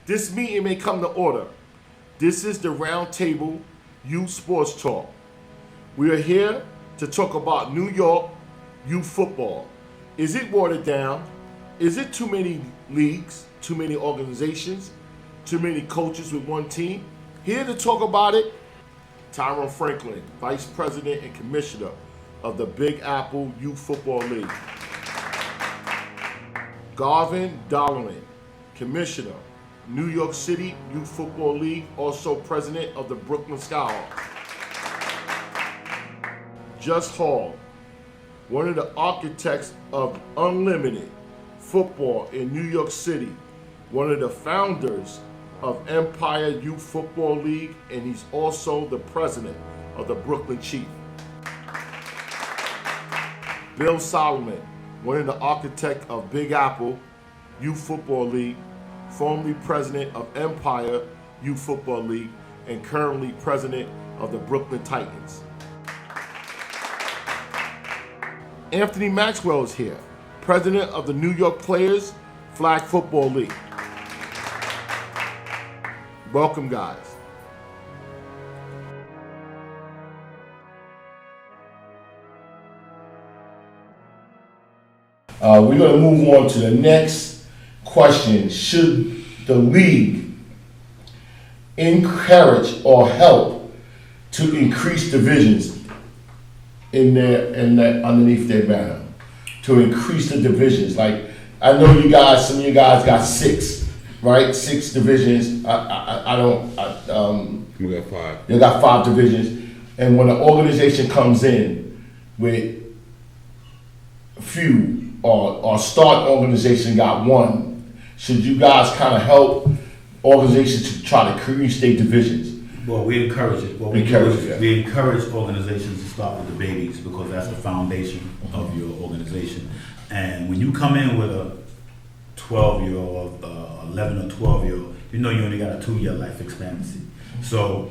This meeting may come to order. This is the Roundtable Youth Sports Talk. We are here to talk about New York youth football. Is it watered down? Is it too many leagues, too many organizations, too many coaches with one team? Here to talk about it, Tyrone Franklin, Vice President and Commissioner of the Big Apple Youth Football League. Garvin Dollerin, Commissioner, New York City Youth Football League, also President of the Brooklyn Skyhawks. Just Hall, one of the architects of Unlimited Football in New York City, one of the founders of Empire Youth Football League, and he's also the president of the Brooklyn Chief. Bill Solomon, one of the architects of Big Apple Youth Football League, formerly president of Empire Youth Football League, and currently president of the Brooklyn Titans. Anthony Maxwell is here, president of the New York Players Flag Football League. Welcome, guys. We're going to move on to the next question. Should the league encourage or help to increase divisions in their underneath their banner? To increase the divisions, like I know you guys, some of you guys got six, right? Six divisions. We got five. You got five divisions, and when an organization comes in with few or start organization got one, should you guys kind of help organizations to try to increase their divisions? Well, we encourage it. What we encourage organizations to start with the babies because that's the foundation of your organization. And when you come in with a 12-year-old, 11 or 12-year-old, you know you only got a 2-year life expectancy. So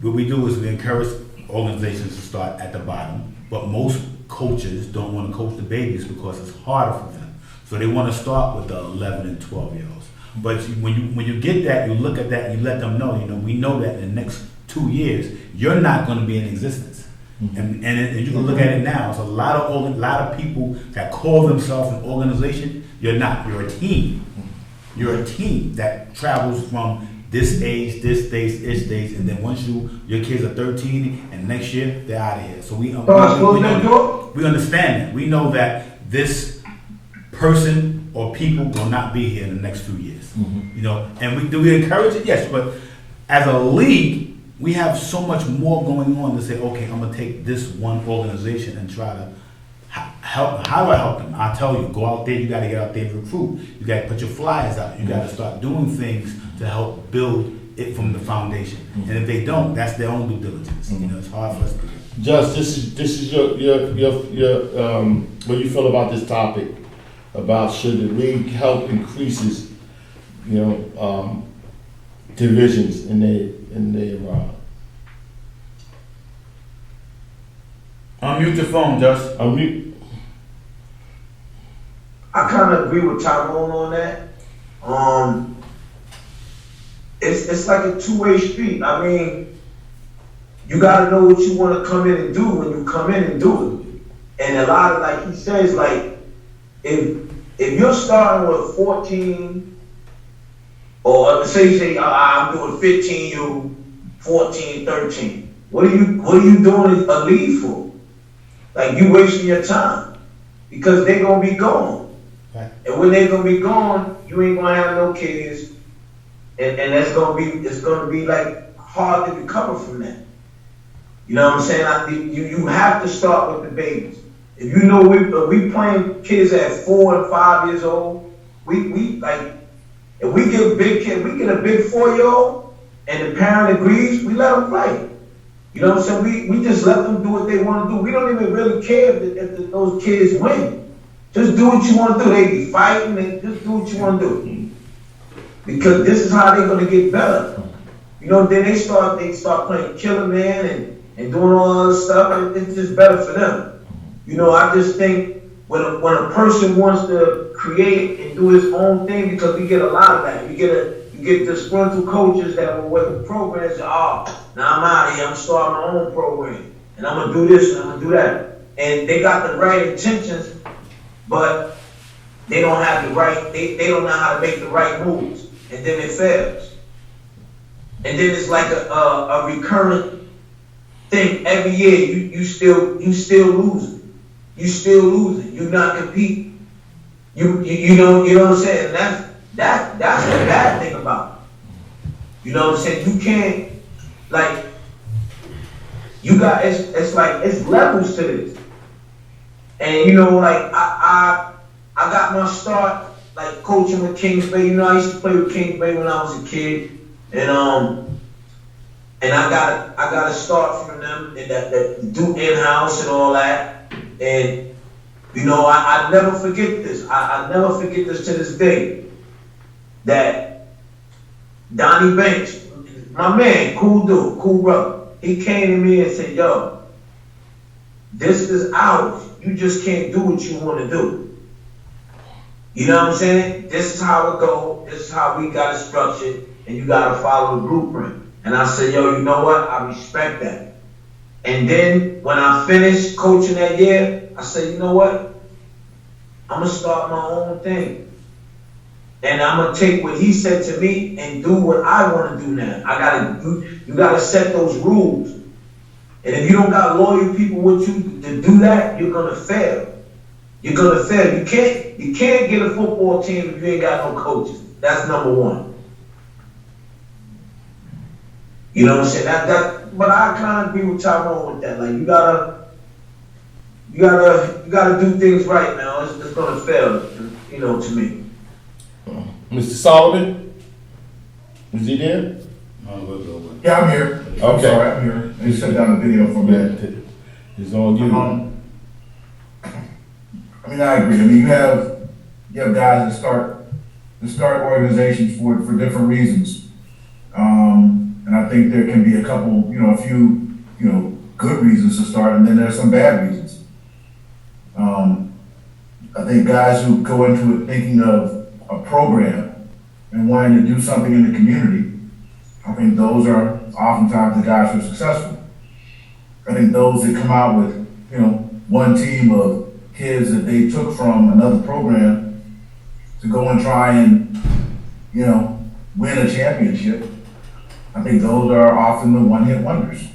what we do is we encourage organizations to start at the bottom, but most coaches don't want to coach the babies because it's harder for them. So they want to start with the 11 and 12-year-olds. But when you get that, you look at that and you let them know, we know that in the next 2 years, you're not going to be in existence. Mm-hmm. And you can look at it now. It's a lot of people that call themselves an organization. You're not. You're a team. You're a team that travels from this age, this age, and then once your kids are 13, and next year they're out of here. So we understand that. We know that this person or people will not be here in the next few years. Mm-hmm. And we encourage it? Yes, but as a league, we have so much more going on to say, okay, I'm gonna take this one organization and try to help. How do I help them? I tell you, go out there. You got to get out there and recruit. You got to put your flyers out. You got to start doing things to help build it from the foundation. Mm-hmm. And if they don't, that's their own due diligence. Mm-hmm. It's hard for us to do. Just this is your what you feel about this topic about should the league help increases divisions in their unmute your phone, Just. Unmute. I kind of agree with Tyrone on that. It's like a two-way street. I mean, you got to know what you want to come in and do when you come in and do it. And a lot of, like he says, like if you're starting with 14, or say I'm doing 15, you 14, 13. What are you doing a lead for? Like you wasting your time because they're gonna be gone. Right. And when they're gonna be gone, you ain't gonna have no kids, and it's gonna be like hard to recover from that. You know what I'm saying? You have to start with the babies. If you know we playing kids at 4 and 5 years old, we like if we get a big kid, we get a big 4-year-old, and the parent agrees, we let them play. You know what I'm saying? We just let them do what they want to do. We don't even really care if those kids win. Just do what you want to do. They be fighting, and just do what you want to do. Because this is how they're going to get better. Then they start playing Killer Man and doing all this stuff, and it's just better for them. I just think when a person wants to create and do his own thing, because we get a lot of that. You get get disgruntled coaches that were with the programs. Now I'm out of here. I'm starting my own program, and I'm gonna do this and I'm gonna do that. And they got the right intentions, but they don't have the right. They don't know how to make the right moves, and then it fails. And then it's like a recurrent thing every year. You still losing. You still losing. You not competing. You know what I'm saying? And that's the bad thing about it. You know what I'm saying? You can't, like, you got, it's like, it's levels to this. And you know, like, I got my start, like, coaching with Kings Bay. You know, I used to play with Kings Bay when I was a kid. And I got a start from them and that do in-house and all that. And you know, I never forget this. I never forget this to this day. That Donnie Banks, my man, cool dude, cool brother, he came to me and said, yo, this is ours. You just can't do what you want to do. You know what I'm saying? This is how it goes. This is how we got it structured. And you got to follow the blueprint. And I said, yo, you know what? I respect that. And then when I finished coaching that year, I said, you know what? I'm going to start my own thing. And I'm going to take what he said to me and do what I want to do now. You got to set those rules. And if you don't got loyal people with you to do that, you're going to fail. You're going to fail. You can't get a football team if you ain't got no coaches. That's number one. You know what I'm saying? But I kind of agree with Tyrone with that. Like you gotta do things right now. It's gonna fail, you know, to me. Mr. Solomon, is he there? Yeah, I'm here. Okay. I'm sorry, I'm here. I just shut down the video for a minute. It's on you. I mean, I agree. I mean, you have guys that start organizations for different reasons. And I think there can be a few good reasons to start, and then there's some bad reasons. I think guys who go into it thinking of a program and wanting to do something in the community, I think those are oftentimes the guys who are successful. I think those that come out with, one team of kids that they took from another program to go and try and, win a championship, I think those are often the one-hit wonders.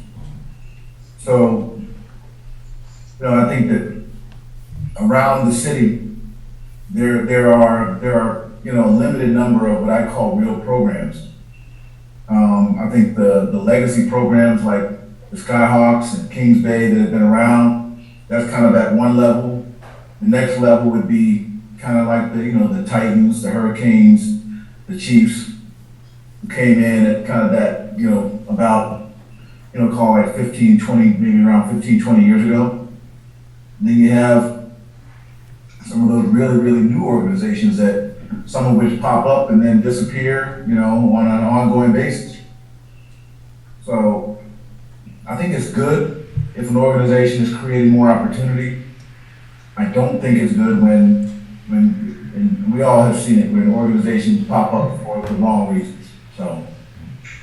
So, I think that around the city, there are a limited number of what I call real programs. I think the legacy programs like the Skyhawks and Kings Bay that have been around, that's kind of at one level. The next level would be kind of like the Titans, the Hurricanes, the Chiefs, who came in at kind of that, about, call it 15, 20, maybe around 15, 20 years ago. And then you have some of those really, really new organizations that some of which pop up and then disappear, on an ongoing basis. So I think it's good if an organization is creating more opportunity. I don't think it's good when and we all have seen it, when organizations pop up for the wrong reasons. So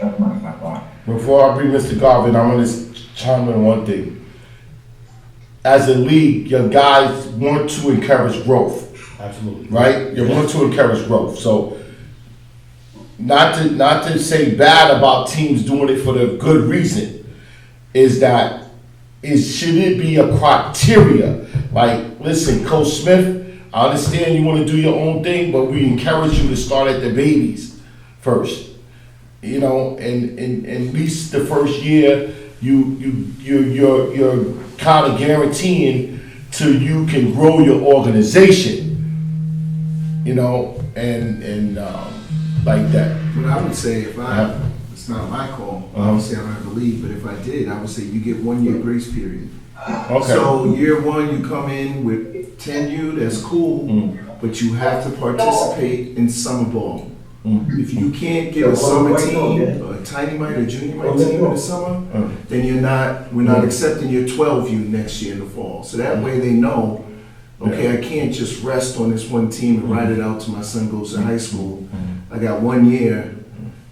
that's my thought. Before I bring Mr. Garvin, I'm going to chime in on one thing. As a league, your guys want to encourage growth. Absolutely. Right? You want to encourage growth. So not to say bad about teams doing it for the good reason, should it be a criteria? Like, listen, Coach Smith, I understand you want to do your own thing, but we encourage you to start at the babies first. And at least the first year, you're kind of guaranteeing till you can grow your organization. And like that. But I would say it's not my call. Obviously, I don't have a lead, but if I did, I would say you get 1 year grace period. Okay. So year one, you come in with tenure, that's cool, but you have to participate in summer ball. If you can't get a summer team, a tiny mite or junior mite team in the summer, then we're not accepting your 12U next year in the fall. So that way they know, okay, I can't just rest on this one team and ride it out till my son goes to high school. I got 1 year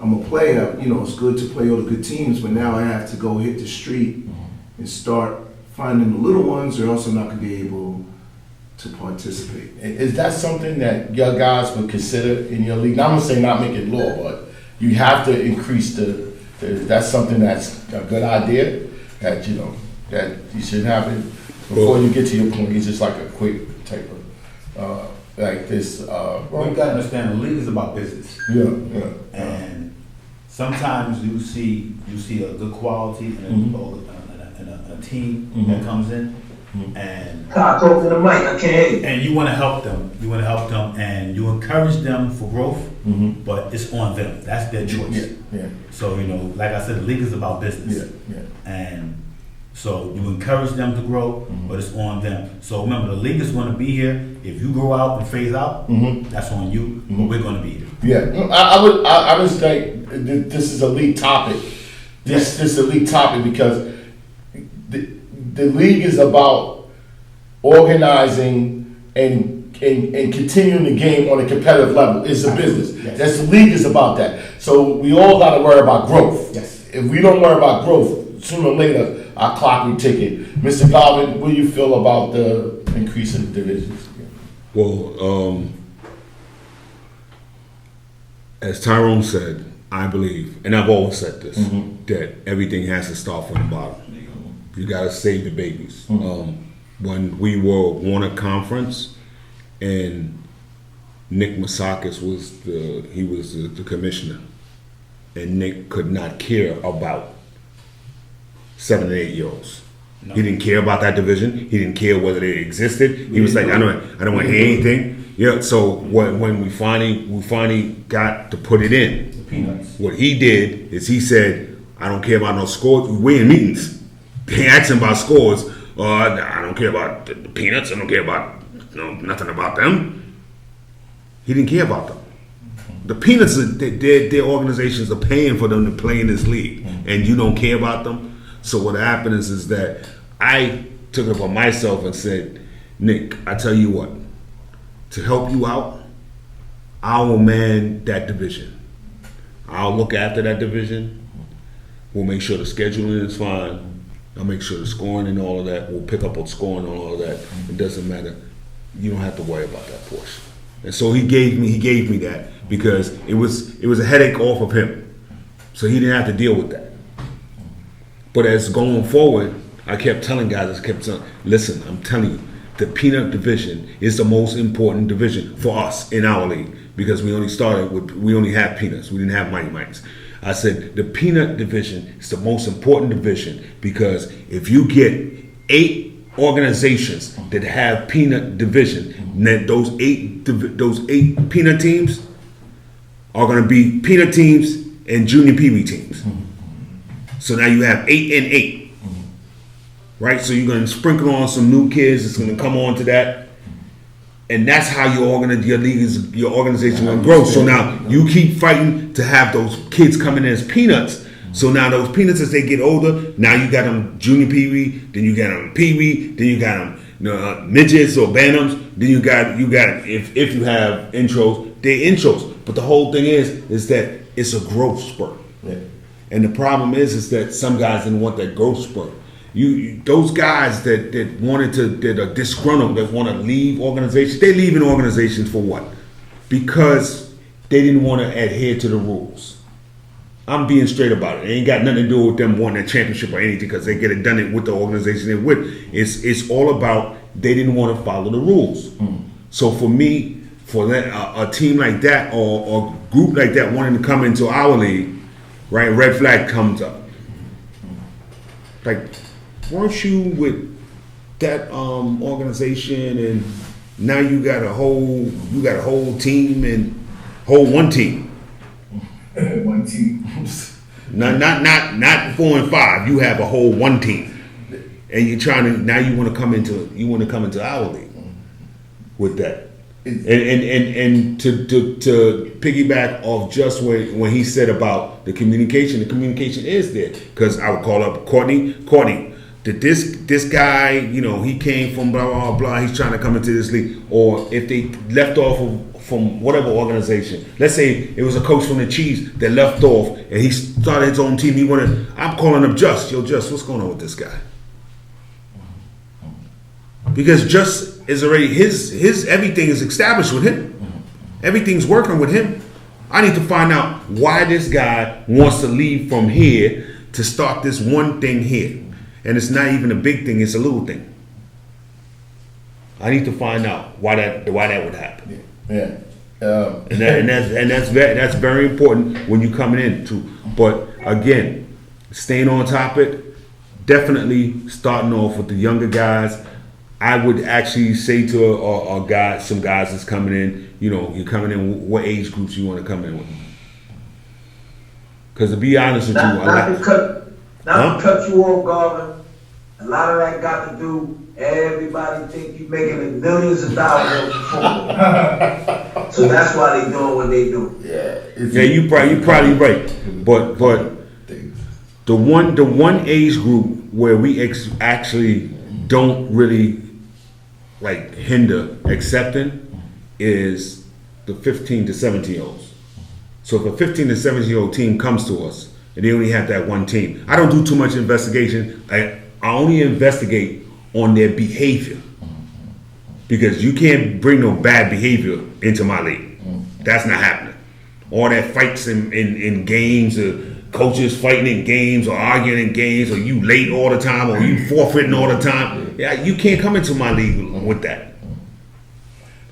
I'm a player, it's good to play all the good teams, but now I have to go hit the street and start finding the little ones, or else I'm not going to be able to participate. Is that something that your guys would consider in your league? Now, I'm gonna say not make it law, but you have to increase that's something that's a good idea that that you should have it before you get to your point. It's just like a quick type of like this. Well, you gotta understand the league is about business. Yeah. And sometimes you see a good quality in a team that comes in, and Talk over the mic, I can't hear you. and you want to help them. You want to help them, and you encourage them for growth. But it's on them. That's their choice. Yeah. So like I said, the league is about business. Yeah. And so you encourage them to grow, but it's on them. So remember, the league is going to be here. If you grow out and phase out, that's on you. But we're going to be here. Yeah. I would say this is a league topic. This is a league topic because the league is about organizing and continuing the game on a competitive level. It's a business. Yes. That's the league is about that. So we all got to worry about growth. Yes. If we don't worry about growth, sooner or later our clock will tick it. Mr. Garvin, what do you feel about the increase in divisions? Well, as Tyrone said, I believe, and I've always said this, that everything has to start from the bottom. You got to save the babies. When we were Warner Conference, and Nick Masakis was the commissioner, and Nick could not care about 7 and 8 year olds. No. He didn't care about that division. He didn't care whether they existed. He was like, I don't want to hear anything. Yeah. So when we finally got to put it in, The peanuts. what he did is he said, I don't care about no scores. We in meetings. They asked him about scores. I don't care about the peanuts. I don't care about nothing about them. He didn't care about them. The peanuts, their organizations are paying for them to play in this league, and you don't care about them. So what happened is that I took it upon myself and said, Nick, I tell you what, to help you out, I will man that division. I'll look after that division. We'll make sure the scheduling is fine. I'll make sure the scoring and all of that. We'll pick up on scoring and all of that. It doesn't matter. You don't have to worry about that portion. And so he gave me that because it was a headache off of him. So he didn't have to deal with that. But as going forward, I kept telling guys, listen, I'm telling you, the peanut division is the most important division for us in our league because we only had peanuts. We didn't have Mighty Mites. I said the peanut division is the most important division because if you get 8 organizations that have peanut division, then those eight peanut teams are going to be peanut teams and junior PB teams. So now you have 8 and 8, right? So you're going to sprinkle on some new kids that's going to come on to that, and that's how your organization will grow. So now you keep fighting to have those kids coming in as peanuts. So now those peanuts, as they get older, now you got them junior PB, then you got them PB, then you got them midgets or bantams, then you got if you have intros, they're intros. But the whole thing is that it's a growth spurt. Yeah. And the problem is that some guys didn't want that growth spurt. Those guys that are disgruntled, that want to leave organizations, they leave in organizations for what? Because they didn't want to adhere to the rules. I'm being straight about it. It ain't got nothing to do with them wanting a championship or anything because they get it done with the organization they're with. It's all about they didn't want to follow the rules. So for me, for that a team like that or a group like that wanting to come into our league, right? Red flag comes up. Like, weren't you with that organization and now you got a whole team and one team. One team. Not 4 and 5. You have a whole one team, and you're trying to now you want to come into our league with that. And to piggyback off just when he said about the communication is there because I would call up Courtney. that this guy, you know, he came from blah blah blah, he's trying to come into this league, or if they left off from whatever organization. Let's say it was a coach from the Chiefs that left off and he started his own team. I'm calling up Just. Yo, Just, what's going on with this guy? Because Just is already his everything is established with him. Everything's working with him. I need to find out why this guy wants to leave from here to start this one thing here. And it's not even a big thing, it's a little thing. I need to find out why that would happen. Yeah. And that's very important when you're coming in too. But again, staying on top of it, definitely starting off with the younger guys. I would actually say to some guys that's coming in, you know, you're coming in, what age groups you want to come in with? Because to be honest with you, Not to cut you off, Garvin. A lot of that got to do. Everybody think you making millions of dollars off football. So that's why they doing what they do. Yeah, you probably right. But the one age group where we actually don't really like hinder accepting is the 15 to 17 year olds. So if a 15 to 17 year old team comes to us and they only have that one team, I don't do too much investigation. I only investigate on their behavior, because you can't bring no bad behavior into my league. That's not happening. All that fights in games, coaches fighting in games or arguing in games, or you late all the time, or you forfeiting all the time. Yeah, you can't come into my league with that.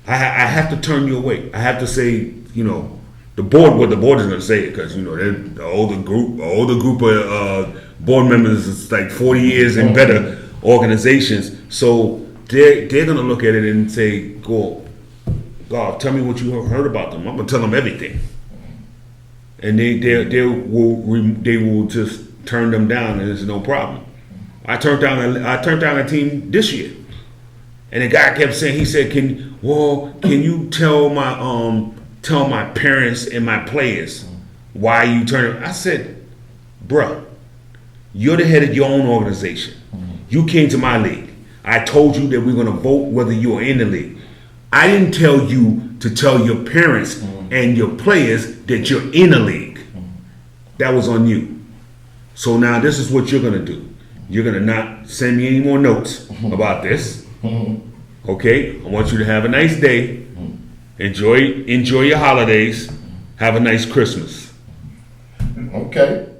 I have to turn you away. I have to say, you know, what the board is going to say, because, you know, they're the older group of board members is like 40 years and better organizations. So they're going to look at it and say, God, tell me what you heard about them. I'm going to tell them everything. And they will just turn them down, and there's no problem. I turned down a team this year, and the guy kept saying, he said, can you tell my parents and my players why you turn? I said, bruh, you're the head of your own organization. You came to my league. I told you that we're going to vote whether you are in the league. I didn't tell you to tell your parents and your players that you're in a league. That was on you. So now this is what you're going to do. You're going to not send me any more notes about this. Okay? I want you to have a nice day. Enjoy your holidays. Have a nice Christmas. Okay.